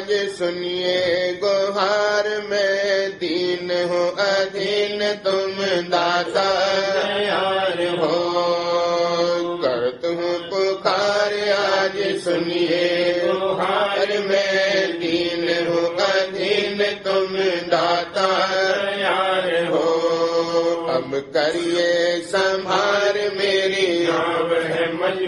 आज सुनिए गुहार में दीन हो अधीन तुम दाता दयाल हो करत हूँ पुकार आज सुनिए गुहार में दीन हो अधीन तुम दाता दयाल हो अब करिए संभार मेरी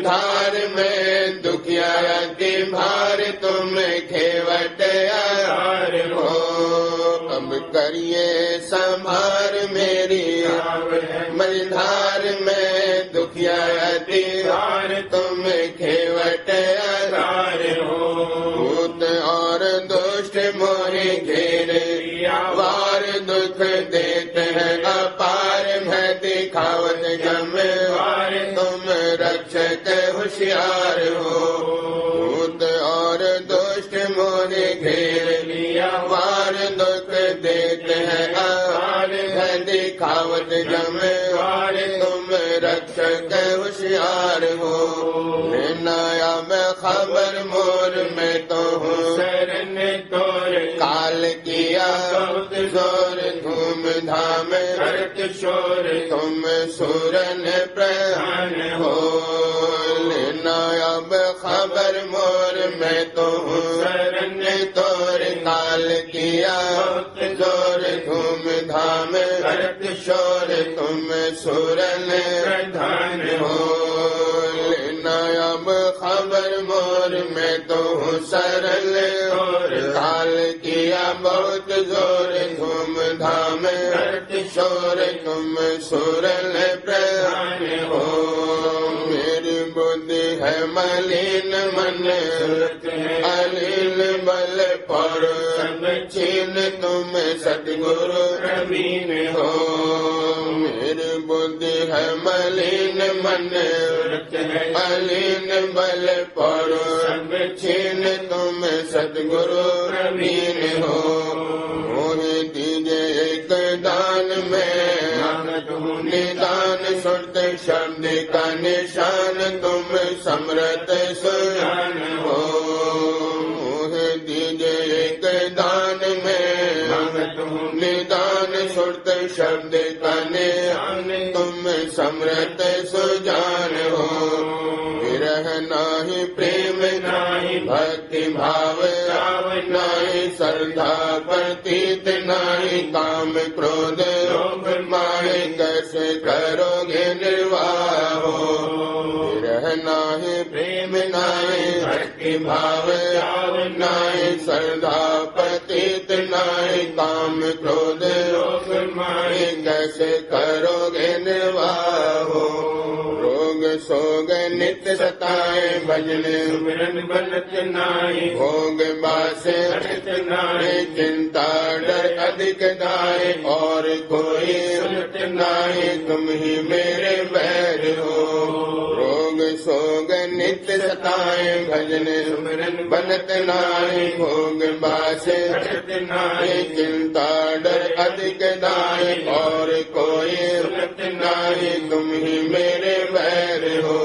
धार में दुखिया के भार तुम खेवट यार हो अब करिए संभार मेरी मझधार में दुखिया के भार तुम खेवट यार हो भूत और दुष्ट मोहे घेरे वार दुख देते हैं अपार मैं दिखावत जमवार तुम रक्षक होशियार हो भूत और दुष्ट मोहे घेर लिया वार दुख देते हैं अपार है दिखावत जमवार तुम रक्षक होशियार हो नया मैं खबर मोर में तो हूँ शरण तोर काल किया बहुत जोर धूम धाम करत शोर तुम सुरन प्रधान हो लेना अब खबर मोर मैं तो हूँ शरण तोर काल किया बहुत जोर धूम धाम करत शोर तुम सुरन प्रधान हो लेना अब खबर मोर मैं तो हूँ सरल और काल किया बहुत जोर धूम धाम शोर तुम सुरल प्रधान हो मेरी बुद्धि है मलिन मन अलील बल पर छीन तुम सतगुरु प्रवीण हो मेरी बुद्धि है मलिन मन अलीन बल पर छीन तुम सतगुरु प्रवीण हो मोहे दीजिए एक दान में निदान सुरत शब्द का निशान तुम समरत सुजान हो मोहे दीजिए एक दान में निदान सुरत शब्द का निशान तुम समरत सुजान हो विरह नाही प्रेम नाही भक्ति भाव नाही श्रद्धा प्रतीत नाही काम क्रोध लोभ माहे कैसे करोगे निर्वाह हो विरह नाही प्रेम नाही भक्ति भाव नाही श्रद्धा प्रतीत नाही काम क्रोध लोभ माहे कैसे करोगे निर्वाह हो रोग सोग नित्य सताए भजन सुमिरन बनत नाई भोग बासे नाई चिंता डर अधिक दाए और कोई सुनत नाई तुम ही मेरे बैर हो रोग सोग नित्य सताए भजन सुमिरन बनत नाई भोग बासे नाई चिंता डर अधिक दाए और कोई सुनत नाई तुम ही मेरे बैर हो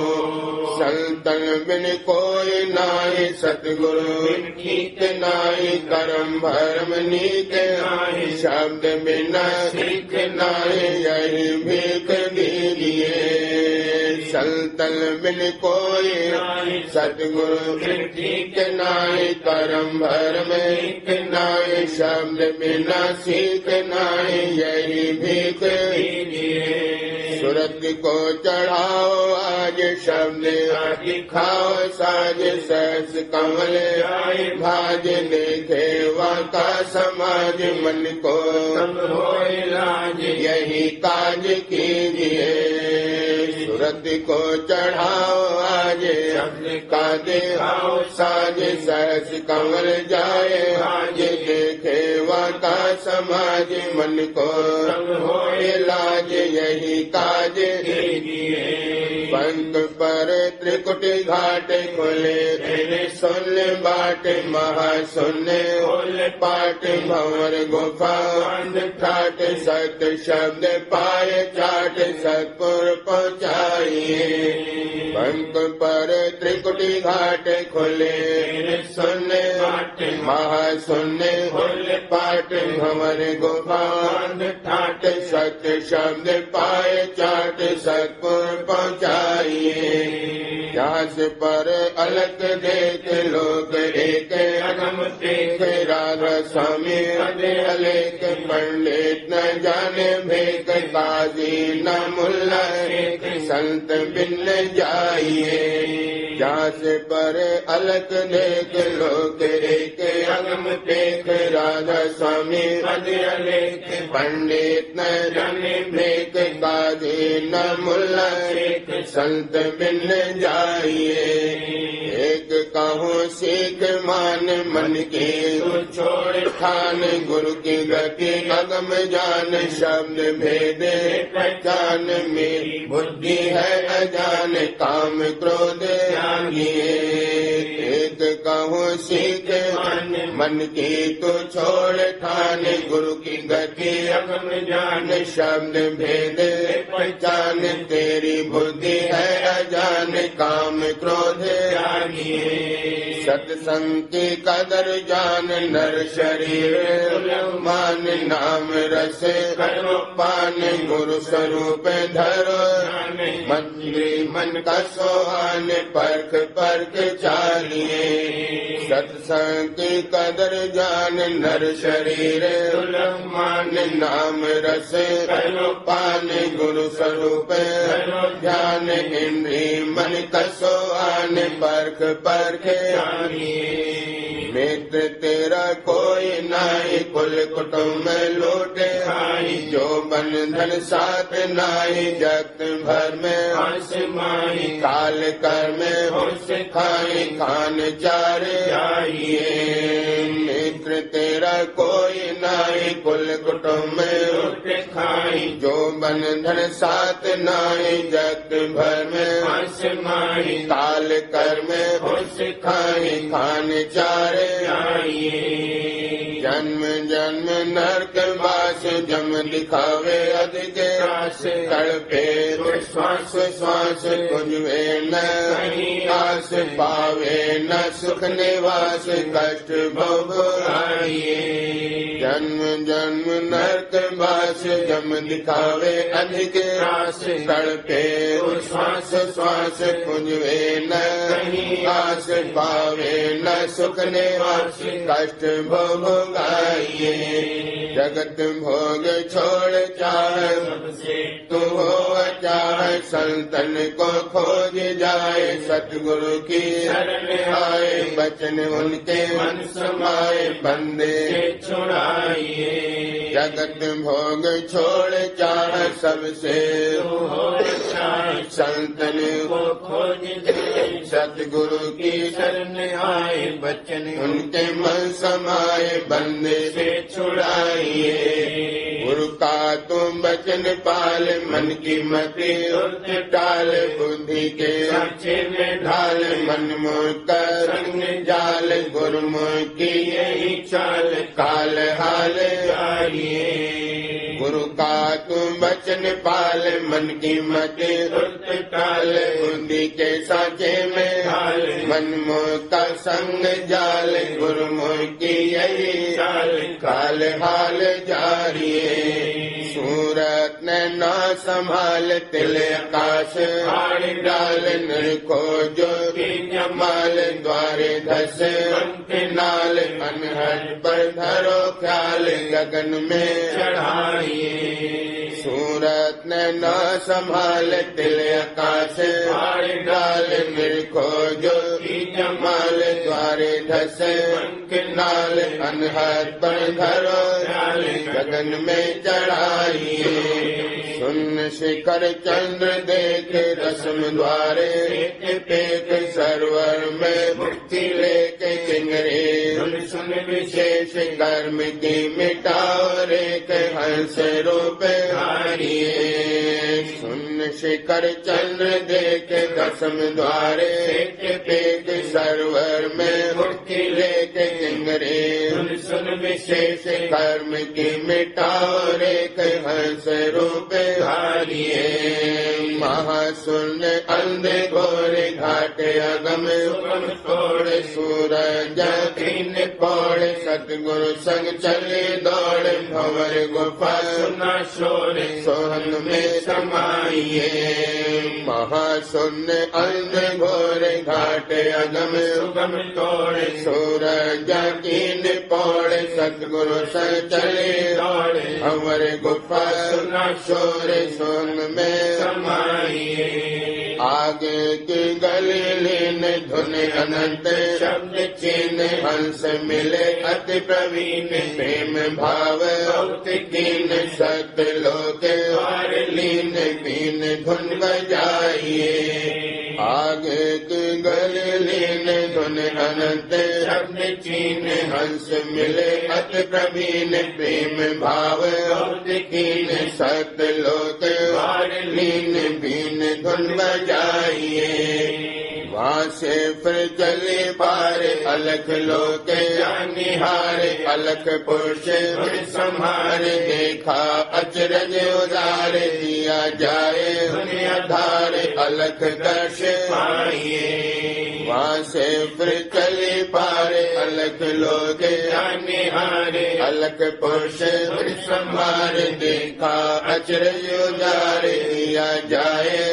संतन बिन कोई नाई सतगुरु बिन ठीक नाई कर्म भरम नीक नाई शब्द बिना सीख नाई यही भीख दीजिए संतन बिन कोई सतगुरु बिन ठीक नाई कर्म भरम नीक नाई शब्द बिना सीख नाई यही भीख दीजिए सूरत को चढ़ाओ आज शब्द दिखाओ साज सहस कमल आए भाज देखे वाका समाज मन को हो लाज यही काज कीजिए सूरत को चढ़ाओ आज शब्द का दिखाओ साज सहस कमल जाए आज देखे वाका समाज मन को हो लाज यही काज कीजिए पंख पर त्रिकुटी घाट खुले सुन बाट महाशून्य पाठ भंवर गुफा ठाट सत शब्द पाए चाट सतपुर पहुँचाइए पंख पर त्रिकुटी घाट खुले सुन महाशून्य पाठ भंवर गुफा ठाट सत शब्द पाए चाट सतपुर पहुँचाइए व्यास पर अलग देख लोग एक अगम देख राधा स्वामी अलेख पंडित न जाने भेद काजी न मुल्ला एक संत बिन जाइए व्यास पर अलग देख लोग एक अगम देख राधा स्वामी अलेख पंडित न जाने भेद काजी न मुल्ला एक संत बिन जाइए एक कहूँ सीख मान मन के छोड़ ठान गुरु की गति अगम जान शब्द भेद पहचान मेरी बुद्धि है अजान काम क्रोध त्यागिए एक कहूँ सीख मन की तो छोड़ ठान गुरु की गति अगम जान शब्द भेद पहचान तेरी बुद्धि है अजान काम क्रोध त्यागिए सत्संग की कदर जान नर शरीर मान नाम रस करो पान गुरु स्वरूप धरो मंत्री मन का सोहान परख परख चालिए सत्संग की कदर जान नर शरीर मान नाम रस करो पान गुरु स्वरूप ध्यान इंद्री मन कसो आन परख परख मित्र तेरा कोई नाई कुल कुटुम्ब लूटे खाई जो बंधन साथ नाई जगत भर में हंस माई काल कर में होश खाई खान चार आइए मित्र तेरा कोई नाई कुल कुटुम्ब लूटे खाई जो बंधन साथ नाई जगत भर में हंस माई काल कर में होश खाई खान चार जन्म जन्म नरक वास जम दिखावे अधिक आस तड़पे श्वास श्वास कुंजवे न आस पावे न सुख निवास कष्ट भोग आइए जन्म जन्म नरक वास जम दिखावे अधिक आस तड़पे श्वास श्वास कुंजवे न आस पावे न सुख निवास कष्ट भोग आइए जगत भोग छोड़ चाहे तू हो चाहे संतन को खोज जाए सतगुरु की शरण आए बचन उनके मन समाए बंदे छुड़ाइए जगत भोग छोड़ चाहे सबसे संतन को खोज जाए सतगुरु की शरण आए बचन उनके मन समाए बंदे से छुड़ाइए गुरु का तुम बचन पाल मन की मति टाल बुद्धि के साक्षी में ढाल मन मोह का संग जाल गुरुमुख की यही चाल काल हाल आइए गुरु का तुम बचन पाल मन की मति टाल बुद्धि के साचे में ढाल मन मोह का संग जाल गुरुमुख की यही चाल काल हाल जारिए सूरत ने ना संभाल तिल आकाश डाल निरखो जो जमाल द्वारे धस नाल अनहद पर धरो ख्याल गगन में चढ़ाइए सूरत ने ना संभाल तिल आकाश डाल निरखो जो जमाल द्वारे धस नाल अनहद पर धरो गगन में चढ़ाइए सुन शिखर चंद्र देख रस्म द्वारे पेख सरवर में मुक्ति लेके चिंगरे सुन विशेष कर्म की मिटाओ रे हंस रूप सुन शिखर चंद्र देखे दसम द्वारे, पेट सरवर में मुक्ति लेके किंगरे, सुन विशेष कर्म की मिटाओ रे हंस रूप हारिए। महासुन अंधे गोरे घाटे अगम तोड़े, सूरज तीन पौड़े, सतगुरु संग चले दौड़े, भंवर गुफा सुना शोर, सोहन में समाइए। महासुन अंधे घोरे घाटे अगम सुगम तोड़े, सूरज तीन पौड़े, सतगुरु संग चले दौड़े, भंवर गुफा सुना शोर, सोहन में समाइए। आगे की गली लीन धुन अनंत, शब्द चिन्ह हंस मिले अति प्रवीण, प्रेम भाव बहुत कीन, सत्य लोक द्वार लीन, बीन धुन बजाइए। आगे की गली लीन धुन अनंत, शब्द चिन्ह हंस मिले अति प्रवीण, प्रेम भाव बहुत कीन, सत्य लोक द्वार लीन, बीन धुन बजाइए। वहाँ से फिर चले पार, अलख लोक निहार, अलख पुरुष संहार, देखा अचरज उदार, दिया जाए आधार, अलख दर्श पाइए। वहाँ से फिर चले पार, अलख लोक निहार, अलख पुरुष संहार, देखा अचरज उदार, दिया जाए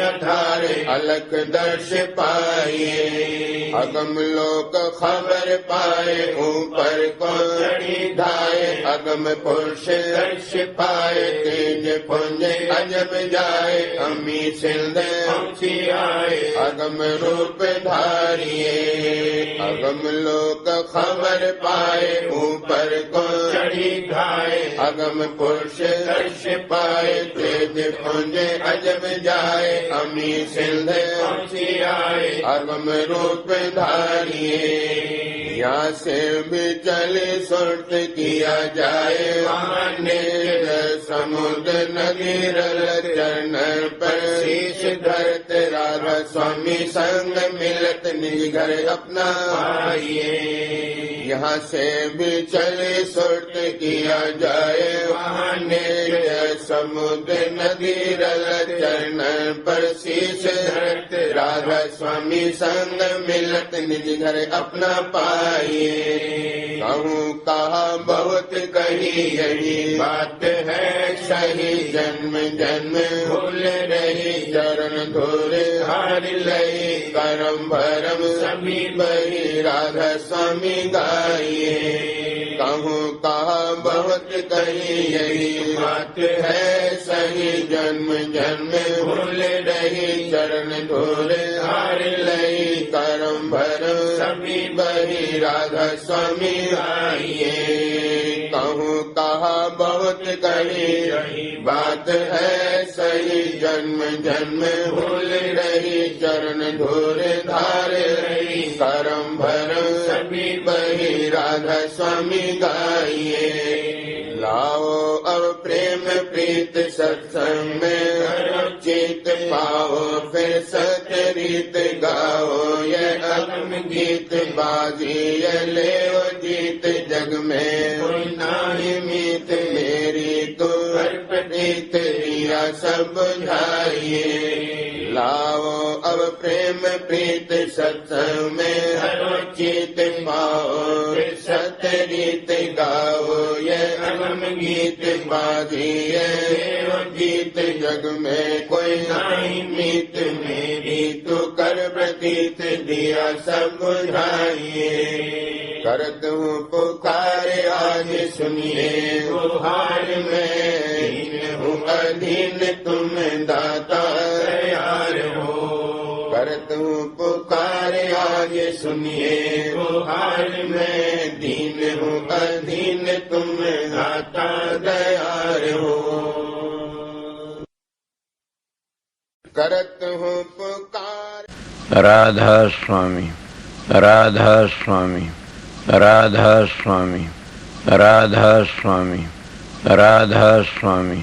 आधार, अलख दर्श पाइए। अगम लोक खबर पाए, ऊपर को चढ़ी धाये, अगम पुरुष दर्श पाए, तेज पुंज अजब जाए, अमी सिंध पहुंची आए, अगम रूप धारिए। अगम लोक खबर पाए, ऊपर को चढ़ी धाये, अगम पुरुष दर्श पाए, तेज पुंज अजब जाए, अमी सिंध पहुंची आए, अगम रूप धारिए। यहाँ से भी चले सुरत किया जाए, वहाँ समुद्र नदी रल, चरण पर शीश धरत, राधा स्वामी संग मिलत, निज घर अपना आइए। यहाँ से भी चले सुरत किया जाए, वहाँ समुद्र नदी रल, चरण पर शीश धरत, राधा स्वामी संग मिलत, निज घर अपना पाइए। कहूँ कहा बहुत कही, यही बात है सही, जन्म जन्म भूल रही, चरण धूल हार लई, करम भरम सभी बही, राधा स्वामी गाइए। कहूँ कहा बहुत कही, यही बात है सही, जन्म जन्म भूल रही, चरण धूल हार लई, करम भरम सभी बही, राधा स्वामी आइए। कहूँ कहा बहुत कही, यही बात है सही, जन्म जन्म भूल रही, चरण धूल धार रही, करम भरम सभी बही, राधा स्वामी गाइए। लाओ अब प्रेम प्रीत सत्संग में, चित पाओ फिर सत्य रीत गाओ, यह अगम गीत बाजी ये ले जीत, जग में कोई नाही मीत, मेरी तो अर्पित दिया सब बुझाइए। लाओ अब प्रेम प्रीत सत्संग में, हरो चित पाओ सत्य रीत गाओ, यह अगम गीत बाजिए गीत, जग में कोई नहीं मीत, मेरी तो कर प्रतीत दिया सब बुझाइए। करत हूँ पुकार आज सुनिए, गुहार में हूँ अधीन, तुम दाता यार हो। करत हूँ पुकार आज सुनिए, गुहार में दीन हूँ अधीन, तुम दाता दयार हो। करत हूँ पुकार। राधा स्वामी, राधा स्वामी, राधा स्वामी, राधा स्वामी, राधा स्वामी,